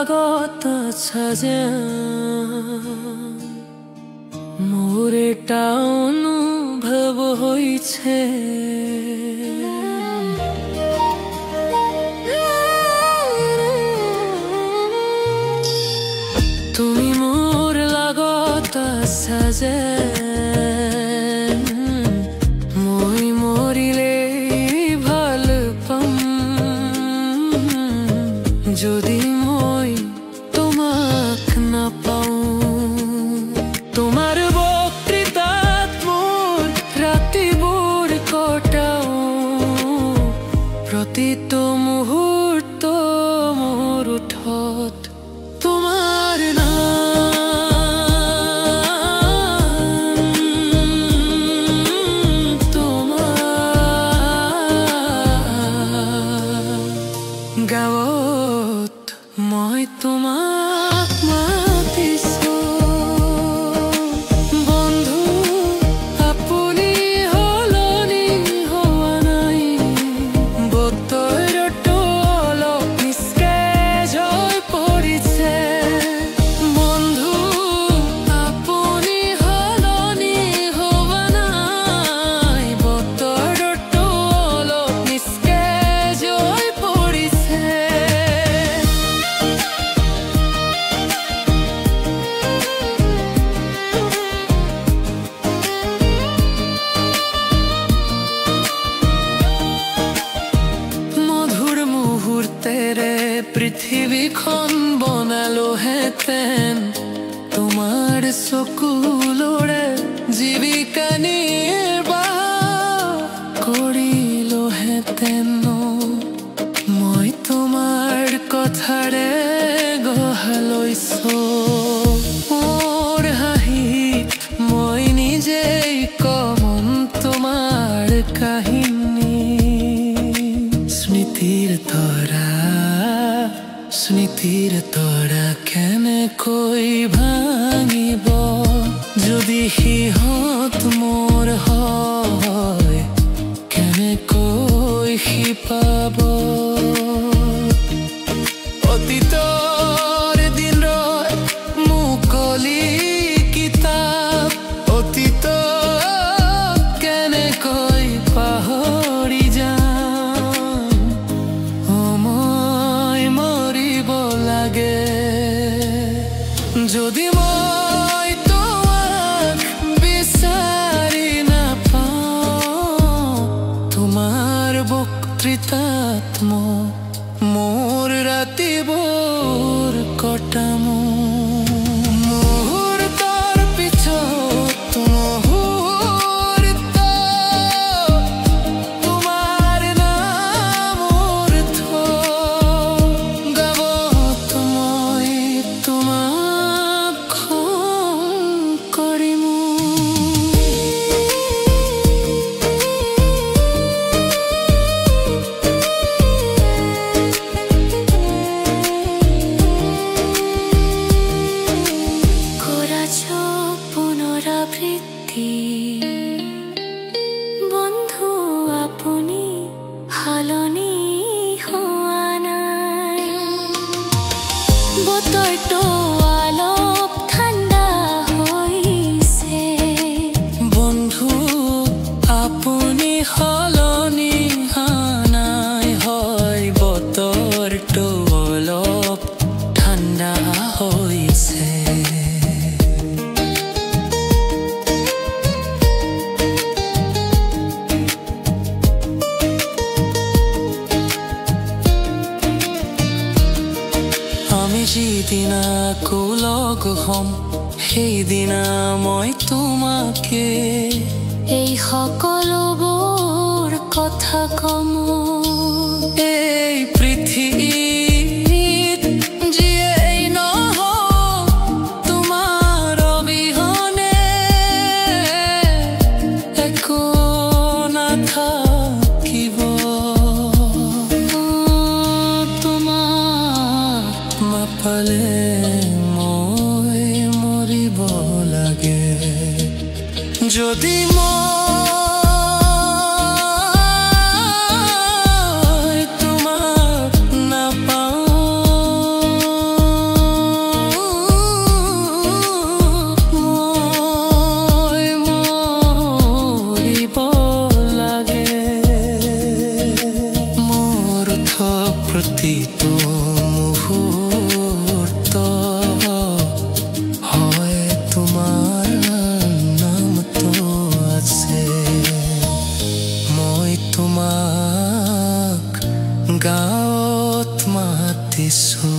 লাগত আছে মোর এটা অনুভব হইছে তুমি মোর লাগত আছে মই মরিলে ভাল পাম যদি মই তোমাক না পাও তোমার বক্তৃতাত মোর ৰাতিবোৰ কটাও প্ৰতিটো মুহূৰ্ত মোৰ ওঠত তোমাৰ গাঁৱত মই তোমাক মাতিছো বন্ধু আপুনি হলনি হোৱা নাই বতৰটো অলপ নিস্তেজ হৈ পৰিছে বন্ধু আপুনি হলনি হোৱা নাই বতৰটো অলপ নিস্তেজ হৈ পৰিছে তেৰে পৃথিবীখন বনালো হেতেন তোমাৰ চকুলোৰে জীৱিকা নিৰ্বাহ কৰিলো হেতেন মই তোমাৰ কথাৰে গঢ়া লৈছো মোৰ হাঁহিত মই নিজেই কম তোমাৰ কাহিনী স্মৃতিৰ তৰা কেনেকৈ ভাঙিব যদি সিহঁত মোৰ হয় কেনেকৈ শিপাব অতীতৰ দিনৰ মুকলি কিতাপ অতীত কেনেকৈ পাহৰি যাম যদি মই তোমাক বিচাৰি নাপাওঁ তোমাৰ বক্তৃতাত মোৰ ৰাতিবোৰ কটাম মুহূৰ্তৰ পিছত মুহূৰ্ত তোমাৰ নাম অৰ্থ গাঁৱত মই তোমাক পুনৰাবৃত্তি বন্ধু আপুনি হলনি হোৱা নাই বতৰটো অলপ ঠাণ্ডা হৈছে বন্ধু আপুনি হলনি হোৱা নাই হয় বতৰটো অলপ ঠাণ্ডা হৈছে যিদিনা লগ হম সেইদিনা মই তোমাকে এই সকলোবোৰ কথা কম এই পৃথিৱীত যিয়েই নহওক তোমাৰ অবিহনে একো নাথাকিব পালে মই মৰিব লাগে যদি মই তোমাক নাপাওঁ প্ৰতিটো মুহূৰ্ত হয় তোমাৰ নামটো আছে। মই তোমাক গাঁৱত মাতিছো।